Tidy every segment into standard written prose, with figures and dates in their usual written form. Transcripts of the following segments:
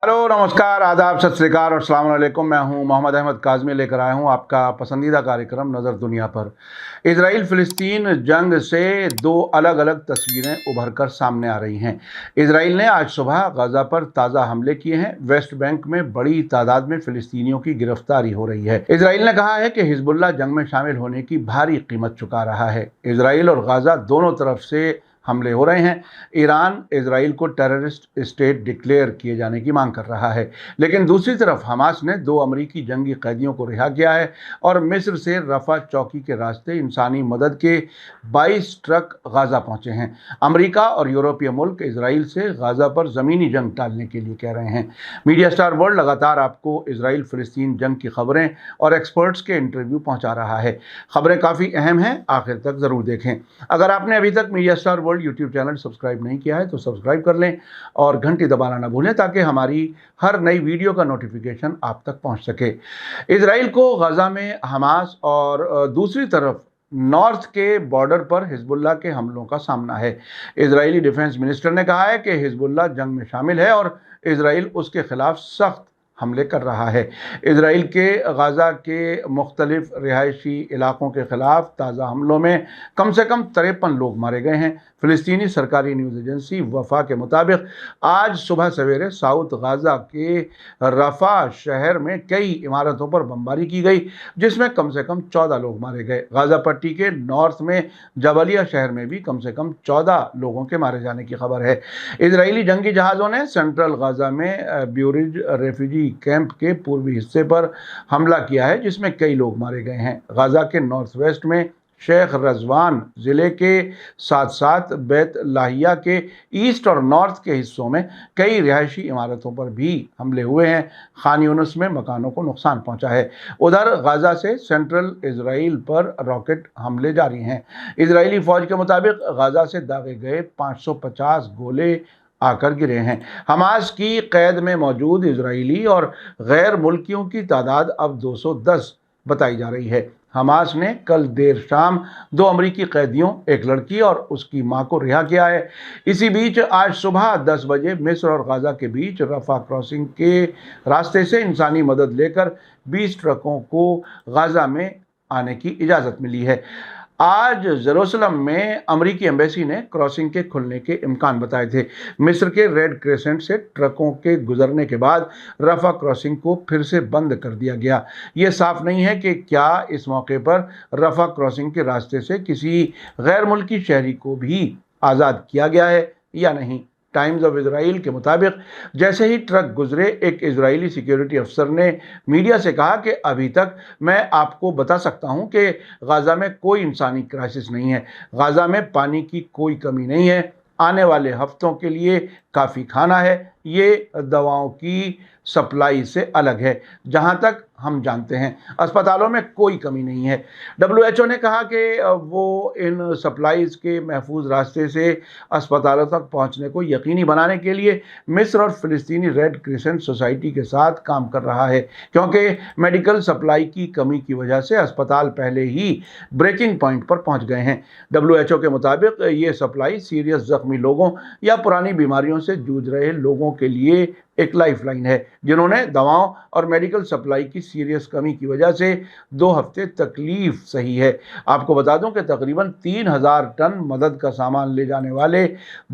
Hello, नमस्कार, आदाब, सत श्री अकाल और अस्सलाम वालेकुम। मैं हूं मोहम्मद अहमद काज़मी, लेकर आया हूं आपका पसंदीदा कार्यक्रम नज़र दुनिया पर। इजराइल फ़िलिस्तीन जंग से दो अलग अलग तस्वीरें उभर कर सामने आ रही हैं। इजराइल ने आज सुबह गजा पर ताज़ा हमले किए हैं। वेस्ट बैंक में बड़ी तादाद में फ़िलिस्तीनियों की गिरफ्तारी हो रही है। इजराइल ने कहा है कि हिजबुल्लाह जंग में शामिल होने की भारी कीमत चुका रहा है। इजराइल और गजा दोनों तरफ से हमले हो रहे हैं। ईरान इजराइल को टेररिस्ट स्टेट डिक्लेयर किए जाने की मांग कर रहा है, लेकिन दूसरी तरफ हमास ने 2 अमरीकी जंगी कैदियों को रिहा किया है और मिस्र से रफा चौकी के रास्ते इंसानी मदद के 22 ट्रक गाजा पहुंचे हैं। अमेरिका और यूरोपीय मुल्क इजराइल से गाजा पर ज़मीनी जंग टालने के लिए कह रहे हैं। मीडिया स्टार वर्ल्ड लगातार आपको इजराइल फ़िलिस्तीन जंग की खबरें और एक्सपर्ट्स के इंटरव्यू पहुँचा रहा है। खबरें काफ़ी अहम हैं, आखिर तक ज़रूर देखें। अगर आपने अभी तक media star world YouTube channel subscribe नहीं किया है तो सब्सक्राइब कर लें और घंटी दबाना ना भूलें ताकि हमारी हर नई वीडियो का नोटिफिकेशन आप तक पहुंच सके। इजराइल को गजा में हमास और दूसरी तरफ नॉर्थ के बॉर्डर पर हिजबुल्लाह के हमलों का सामना है। इजरायली डिफेंस मिनिस्टर ने कहा है कि हिजबुल्लाह जंग में शामिल है और इजराइल उसके खिलाफ सख्त हमले कर रहा है। इजराइल के गजा के मुख्तलिफ रिहायशी इलाकों के खिलाफ ताज़ा हमलों में कम से कम 53 लोग मारे गए हैं। फ़िलिस्तीनी सरकारी न्यूज़ एजेंसी वफ़ा के मुताबिक आज सुबह सवेरे साउथ गाज़ा के रफ़ा शहर में कई इमारतों पर बमबारी की गई, जिसमें कम से कम 14 लोग मारे गए। गाज़ा पट्टी के नॉर्थ में जबलिया शहर में भी कम से कम 14 लोगों के मारे जाने की खबर है। इजरायली जंगी जहाज़ों ने सेंट्रल गाज़ा में ब्यूरिज रेफ्यूजी कैंप के पूर्वी हिस्से पर हमला किया है, जिसमें कई लोग मारे गए हैं। गाज़ा के नॉर्थ वेस्ट में शेख रजवान ज़िले के साथ साथ बैत लाहिया के ईस्ट और नॉर्थ के हिस्सों में कई रिहायशी इमारतों पर भी हमले हुए हैं। खान यूनिस में मकानों को नुकसान पहुंचा है। उधर गाज़ा से सेंट्रल इजराइल पर रॉकेट हमले जारी हैं। इजरायली फ़ौज के मुताबिक गाज़ा से दागे गए 550 गोले आकर गिरे हैं। हमास की कैद में मौजूद इजरायली और गैर मुल्कियों की तादाद अब 210 बताई जा रही है। हमास ने कल देर शाम 2 अमरीकी कैदियों, एक लड़की और उसकी मां को रिहा किया है। इसी बीच आज सुबह 10 बजे मिस्र और गाज़ा के बीच रफा क्रॉसिंग के रास्ते से इंसानी मदद लेकर 20 ट्रकों को गाज़ा में आने की इजाज़त मिली है। आज जेरूसलम में अमरीकी एम्बेसी ने क्रॉसिंग के खुलने के इम्कान बताए थे। मिस्र के रेड क्रेसेंट से ट्रकों के गुजरने के बाद रफा क्रॉसिंग को फिर से बंद कर दिया गया। ये साफ नहीं है कि क्या इस मौके पर रफा क्रॉसिंग के रास्ते से किसी गैर मुल्की शहरी को भी आज़ाद किया गया है या नहीं। टाइम्स ऑफ इजराइल के मुताबिक जैसे ही ट्रक गुजरे, एक इजरायली सिक्योरिटी अफसर ने मीडिया से कहा कि अभी तक मैं आपको बता सकता हूं कि गाज़ा में कोई इंसानी क्राइसिस नहीं है। गाज़ा में पानी की कोई कमी नहीं है। आने वाले हफ्तों के लिए काफ़ी खाना है। ये दवाओं की सप्लाई से अलग है। जहां तक हम जानते हैं अस्पतालों में कोई कमी नहीं है। WHO ने कहा कि वो इन सप्लाईज़ के महफूज रास्ते से अस्पतालों तक पहुंचने को यकीनी बनाने के लिए मिस्र और फ़िलिस्तीनी रेड क्रिसेंट सोसाइटी के साथ काम कर रहा है, क्योंकि मेडिकल सप्लाई की कमी की वजह से अस्पताल पहले ही ब्रेकिंग पॉइंट पर पहुंच गए हैं। WHO के मुताबिक ये सप्लाई सीरियस ज़ख्मी लोगों या पुरानी बीमारियों से जूझ रहे लोगों के लिए एक लाइफलाइन है, जिन्होंने दवाओं और मेडिकल सप्लाई की सीरियस कमी की वजह से 2 हफ्ते तकलीफ सही है। आपको बता दूं कि तकरीबन 3000 टन मदद का सामान ले जाने वाले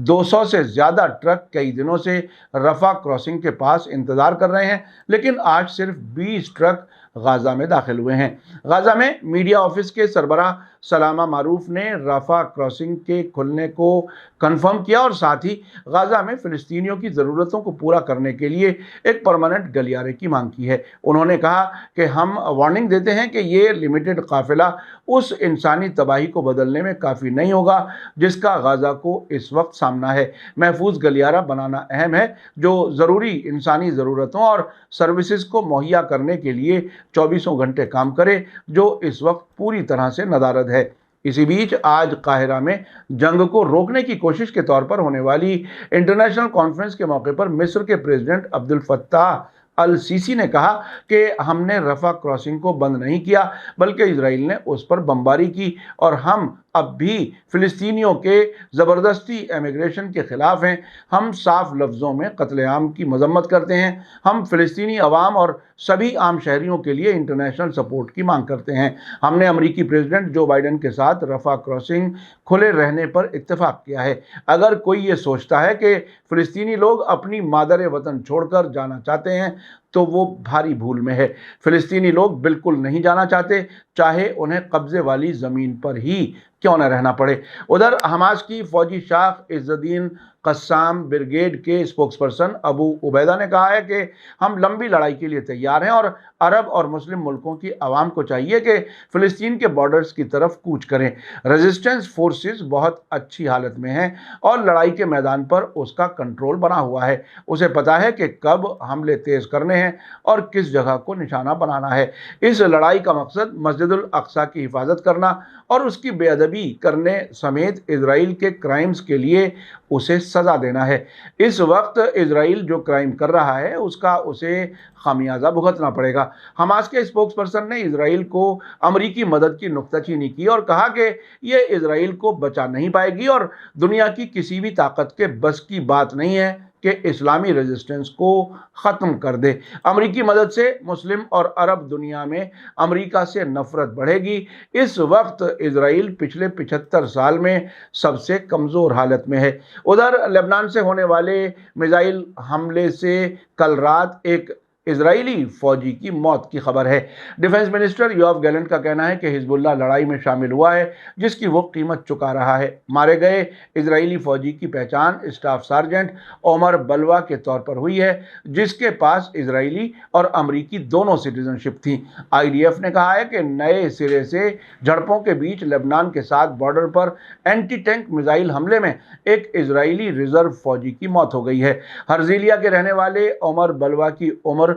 200 से ज़्यादा ट्रक कई दिनों से रफा क्रॉसिंग के पास इंतज़ार कर रहे हैं, लेकिन आज सिर्फ 20 ट्रक गाज़ा में दाखिल हुए हैं। गाज़ा में मीडिया ऑफिस के सरबराह सलामा मारूफ ने रफा क्रॉसिंग के खुलने को कंफर्म किया और साथ ही गाज़ा में फ़िलिस्तीनियों की ज़रूरतों को पूरा करने के लिए एक परमानेंट गलियारे की मांग की है। उन्होंने कहा कि हम वार्निंग देते हैं कि ये लिमिटेड काफ़िला उस इंसानी तबाही को बदलने में काफ़ी नहीं होगा जिसका गाज़ा को इस वक्त सामना है। महफूज गलियारा बनाना अहम है जो ज़रूरी इंसानी ज़रूरतों और सर्विसेज को मुहैया करने के लिए 24 घंटे काम करे, जो इस वक्त पूरी तरह से नदारद है। इसी बीच आज काहिरा में जंग को रोकने की कोशिश के तौर पर होने वाली इंटरनेशनल कॉन्फ्रेंस के मौके पर मिस्र के प्रेसिडेंट अब्दुल फत्ताह अल-सीसी ने कहा कि हमने रफा क्रॉसिंग को बंद नहीं किया, बल्कि इजराइल ने उस पर बमबारी की और हम अब भी फिलिस्तीनियों के ज़बरदस्ती इमिग्रेशन के ख़िलाफ़ हैं। हम साफ लफ्ज़ों में कत्लेआम की मजम्मत करते हैं। हम फ़िलिस्तीनी अवाम और सभी आम शहरियों के लिए इंटरनेशनल सपोर्ट की मांग करते हैं। हमने अमरीकी प्रेसिडेंट जो बाइडन के साथ रफा क्रॉसिंग खुले रहने पर इत्तेफाक किया है। अगर कोई ये सोचता है कि फ़िलिस्तीनी लोग अपनी मादर वतन छोड़कर जाना चाहते हैं तो वो भारी भूल में है। फ़िलिस्तीनी लोग बिल्कुल नहीं जाना चाहते, चाहे उन्हें कब्ज़े वाली ज़मीन पर ही क्यों न रहना पड़े। उधर हमास की फ़ौजी शाख इज़्ज़ुद्दीन क़स्साम ब्रिगेड के स्पोक्सपर्सन अबू उबैदा ने कहा है कि हम लंबी लड़ाई के लिए तैयार हैं और अरब और मुस्लिम मुल्कों की आवाम को चाहिए कि फ़िलिस्तीन के बॉर्डर्स की तरफ कूच करें। रेजिस्टेंस फोर्सेस बहुत अच्छी हालत में हैं और लड़ाई के मैदान पर उसका कंट्रोल बना हुआ है। उसे पता है कि कब हमले तेज़ करने हैं और किस जगह को निशाना बनाना है। इस लड़ाई का मकसद मस्जिदुल अक्सा की हिफाजत करना और उसकी बेअदबी करने समेत इजराइल के क्राइम्स के लिए उसे सज़ा देना है। इस वक्त इजराइल जो क्राइम कर रहा है उसका उसे खामियाजा भुगतना पड़ेगा। हमास के स्पोक्सपर्सन ने इजराइल को अमरीकी मदद की नुक्ताचीनी की और कहा कि यह इजराइल को बचा नहीं पाएगी और दुनिया की किसी भी ताकत के बस की बात नहीं है कि इस्लामी रेजिस्टेंस को ख़त्म कर दे। अमरीकी मदद से मुस्लिम और अरब दुनिया में अमरीका से नफ़रत बढ़ेगी। इस वक्त इजराइल पिछले 75 साल में सबसे कमज़ोर हालत में है। उधर लेबनान से होने वाले मिसाइल हमले से कल रात एक इजरायली फौजी की मौत की खबर है। डिफेंस मिनिस्टर योआव गैलेंट का कहना है कि हिजबुल्लाह लड़ाई में शामिल हुआ है जिसकी वो कीमत चुका रहा है। मारे गए इजरायली फौजी की पहचान स्टाफ सार्जेंट ओमर बलवा के तौर पर हुई है जिसके पास इजरायली और अमरीकी दोनों सिटीजनशिप थी। IDF ने कहा है कि नए सिरे से झड़पों के बीच लेबनान के साथ बॉर्डर पर एंटी टैंक मिसाइल हमले में एक इजरायली रिजर्व फौजी की मौत हो गई है। हर्जिलिया के रहने वाले ओमर बलवा की उम्र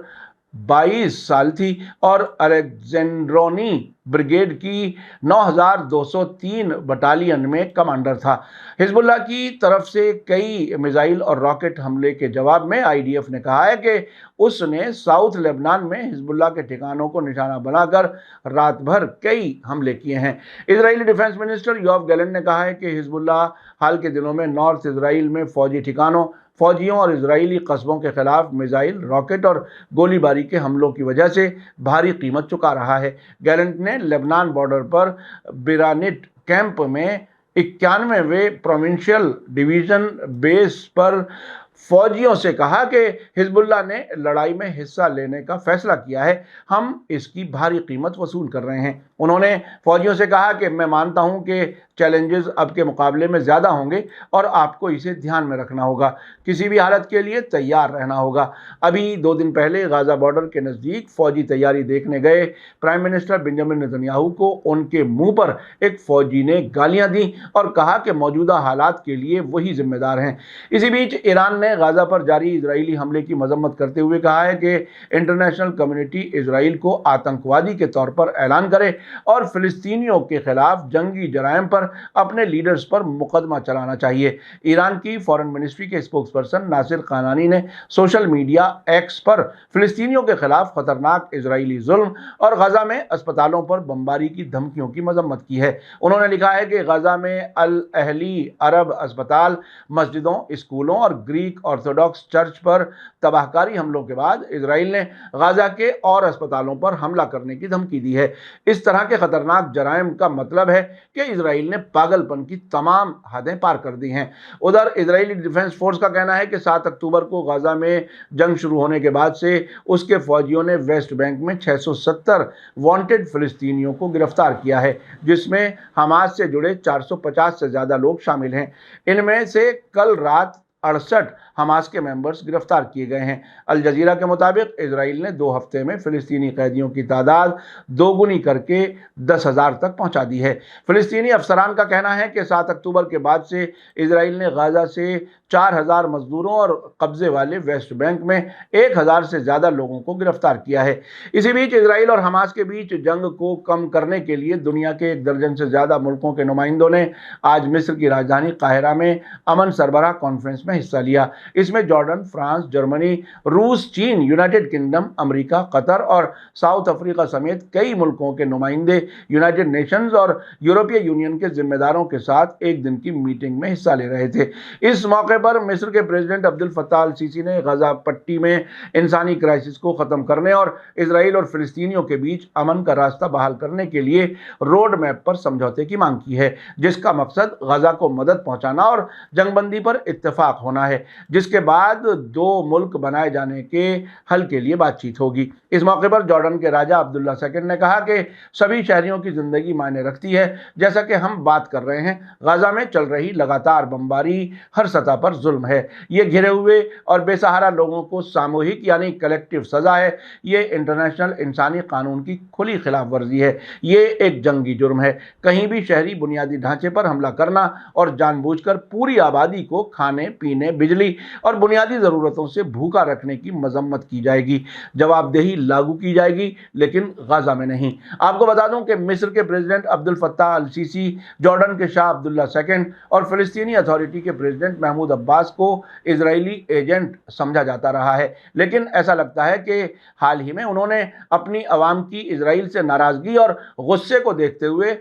22 साल थी और अलेक्जेंड्रोनी ब्रिगेड की 9203 बटालियन में कमांडर था। हिजबुल्लाह की तरफ से कई मिसाइल और रॉकेट हमले के जवाब में IDF ने कहा है कि उसने साउथ लेबनान में हिजबुल्लाह के ठिकानों को निशाना बनाकर रात भर कई हमले किए हैं। Israeli defence minister Yoav Gallant ने कहा है कि हिजबुल्लाह हाल के दिनों में नॉर्थ इजराइल में फौजी ठिकानों, फौजियों और इजरायली कस्बों के खिलाफ मिसाइल, रॉकेट और गोलीबारी के हमलों की वजह से भारी कीमत चुका रहा है। गैलेंट ने लेबनान बॉर्डर पर बिरानिट कैंप में 91वें प्रोविंशियल डिवीजन बेस पर फौजियों से कहा कि हिजबुल्लाह ने लड़ाई में हिस्सा लेने का फैसला किया है, हम इसकी भारी कीमत वसूल कर रहे हैं। उन्होंने फौजियों से कहा कि मैं मानता हूं कि चैलेंजेस अब के मुकाबले में ज़्यादा होंगे और आपको इसे ध्यान में रखना होगा, किसी भी हालत के लिए तैयार रहना होगा। अभी 2 दिन पहले गाज़ा बॉर्डर के नज़दीक फौजी तैयारी देखने गए प्राइम मिनिस्टर बेंजामिन नेतन्याहू को उनके मुंह पर एक फौजी ने गालियां दी और कहा कि मौजूदा हालात के लिए वही जिम्मेदार हैं। इसी बीच ईरान ने गाज़ा पर जारी इजरायली हमले की मजम्मत करते हुए कहा है कि इंटरनेशनल कम्युनिटी इजराइल को आतंकवादी के तौर पर ऐलान करे और फिलिस्तीनियों के खिलाफ जंगी जराइम पर अपने लीडर्स पर मुकदमा चलाना चाहिए। ईरान की फॉरेन मिनिस्ट्री के स्पोक्सपर्सन नासिर कानानी ने सोशल मीडिया एक्स पर फिलिस्तीनियों के खिलाफ खतरनाक इजरायली जुल्म और गाज़ा में अस्पतालों पर बमबारी की धमकियों की मजम्मत की है। उन्होंने लिखा है कि गाज़ा में अल अहली अरब अस्पताल, मस्जिदों, स्कूलों और ग्रीक ऑर्थोडॉक्स चर्च पर तबाहकारी हमलों के बाद इजराइल ने गाज़ा के और अस्पतालों पर हमला करने की धमकी दी है। इस तरह के खतरनाक जराइम का मतलब है कि इजराइल ने पागलपन की तमाम हदें पार कर दी हैं। उधर इजरायली डिफेंस फोर्स का कहना है कि 7 अक्टूबर को गाज़ा में जंग शुरू होने के बाद से उसके फौजियों ने वेस्ट बैंक में 670 वांटेड फिलिस्तीनियों को गिरफ्तार किया है, जिसमें हमास से जुड़े 450 से ज़्यादा लोग शामिल हैं। इनमें से कल रात 68 हमास के मेंबर्स गिरफ्तार किए गए हैं। अल जजीरा के मुताबिक इजराइल ने 2 हफ्ते में फिलिस्तीनी कैदियों की तादाद दोगुनी करके 10,000 तक पहुंचा दी है। फिलिस्तीनी अफसरान का कहना है कि 7 अक्टूबर के बाद से इजराइल ने गाज़ा से 4000 मजदूरों और कब्जे वाले वेस्ट बैंक में 1000 से ज़्यादा लोगों को गिरफ्तार किया है। इसी बीच इजराइल और हमास के बीच जंग को कम करने के लिए दुनिया के 1 दर्जन से ज़्यादा मुल्कों के नुमाइंदों ने आज मिस्र की राजधानी काहिरा में अमन सरबराह कॉन्फ्रेंस में हिस्सा लिया। اس میں جارڈن، فرانس، جرمنی، روس، چین، یونائٹڈ کنگڈم، امریکہ، قطر اور ساؤتھ افریقہ سمیت کئی ملکوں کے نمائندے یونائٹڈ نیشنز اور یورپی یونین کے ذمہ داروں کے ساتھ ایک دن کی میٹنگ میں حصہ لے رہے تھے۔ اس موقع پر مصر کے پریزیڈنٹ عبد الفتاح السیسی نے غزہ پٹی میں انسانی کرائسس کو ختم کرنے اور اسرائیل اور فلسطینیوں کے بیچ امن کا راستہ بحال کرنے کے لیے روڈ میپ پر سمجھوتے کی مانگ کی ہے، جس کا مقصد غزہ کو مدد پہنچانا اور جنگ بندی پر اتفاق ہونا ہے، جس کے بعد دو ملک بنائے جانے کے حل کے لیے بات چیت ہوگی۔ اس موقع پر جارڈن کے راجہ عبداللہ سیکنڈ نے کہا کہ سبھی شہریوں کی زندگی معنی رکھتی ہے۔ جیسا کہ ہم بات کر رہے ہیں، غزہ میں چل رہی لگاتار بمباری ہر سطح پر ظلم ہے۔ یہ گھرے ہوئے اور بے سہارا لوگوں کو ساموہک یعنی کلیکٹیو سزا ہے۔ یہ انٹرنیشنل انسانی قانون کی کھلی خلاف ورزی ہے۔ یہ ایک جنگی جرم ہے۔ کہیں بھی شہری بنیادی ڈھانچے پر حملہ کرنا اور جان بوجھ کر پوری آبادی کو کھانے، پینے، بجلی اور بنیادی ضرورتوں سے بھوکا رکھنے کی مذمت کی جائے گی۔ جواب دہی لاگو کی جائے گی، لیکن غزہ میں نہیں۔ آپ کو بتا دوں کہ مصر کے پریزیڈنٹ عبد الفتاح السیسی، جارڈن کے شاہ عبداللہ سیکنڈ اور فلسطینی اتھارٹی کے پریزیڈنٹ محمود عباس کو اسرائیلی ایجنٹ سمجھا جاتا رہا ہے، لیکن ایسا لگتا ہے کہ حال ہی میں انہوں نے اپنی عوام کی اسرائیل سے ناراضگی اور غصے کو دیکھتے ہوئے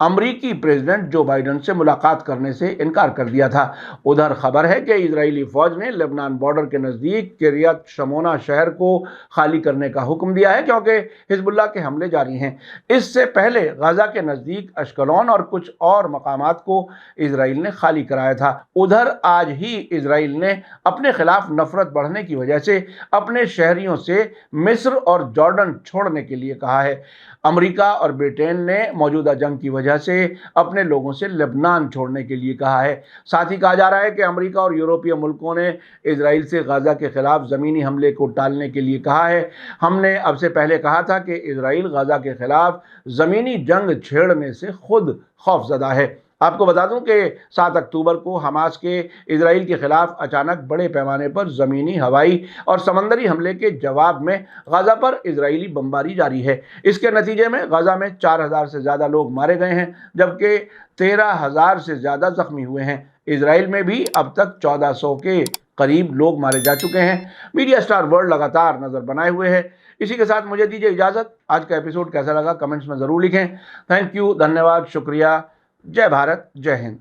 امریکی پریزیڈنٹ جو بائیڈن سے ملاقات کرنے سے انکار کر دیا تھا۔ ادھر خبر ہے کہ اسرائیلی فوج نے لبنان بارڈر کے نزدیک کریت شمونا شہر کو خالی کرنے کا حکم دیا ہے، کیونکہ حزب اللہ کے حملے جاری ہیں۔ اس سے پہلے غزہ کے نزدیک اشکلون اور کچھ اور مقامات کو اسرائیل نے خالی کرایا تھا۔ ادھر آج ہی اسرائیل نے اپنے خلاف نفرت بڑھنے کی وجہ سے اپنے شہریوں سے مصر اور جارڈن چھوڑنے کے لیے کہا ہے۔ امریکہ اور برطانیہ نے موجودہ جنگ کی وجہ سے اپنے لوگوں سے لبنان چھوڑنے کے لیے کہا ہے۔ ساتھ ہی کہا جا رہا ہے کہ امریکہ اور یورپی ملکوں نے اسرائیل سے غزہ کے خلاف زمینی حملے کو ٹالنے کے لیے کہا ہے۔ ہم نے اب سے پہلے کہا تھا کہ اسرائیل غزہ کے خلاف زمینی جنگ چھیڑنے سے خود خوف زدہ ہے۔ آپ کو بتا دوں کہ 7 اکتوبر کو حماس کے اسرائیل کے خلاف اچانک بڑے پیمانے پر زمینی، ہوائی اور سمندری حملے کے جواب میں غزہ پر اسرائیلی بمباری جاری ہے۔ اس کے نتیجے میں غزہ میں 4000 سے زیادہ لوگ مارے گئے ہیں، جبکہ 13,000 سے زیادہ زخمی ہوئے ہیں۔ اسرائیل میں بھی اب تک 1400 کے قریب لوگ مارے جا چکے ہیں۔ میڈیا اسٹار ورلڈ لگاتار نظر بنائے ہوئے ہے۔ اسی کے ساتھ مجھے دیجیے اجازت۔ آج کا ایپیسوڈ کیسا لگا کمنٹس میں ضرور لکھیں۔ تھینک یو، دھنیہ واد، شکریہ۔ جے بھارت، جے ہند۔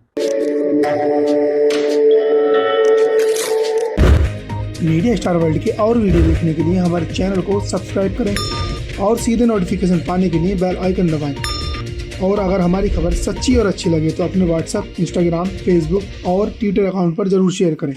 میڈیا اسٹار ورلڈ کے اور ویڈیو دیکھنے کے لیے ہمارے چینل کو سبسکرائب کریں اور سیدھے نوٹیفیکیشن پانے کے لیے بیل آئیکن دبائیں۔ اور اگر ہماری خبر سچی اور اچھی لگے تو اپنے واٹس ایپ، انسٹاگرام، فیس بک اور ٹویٹر اکاؤنٹ پر ضرور شیئر کریں۔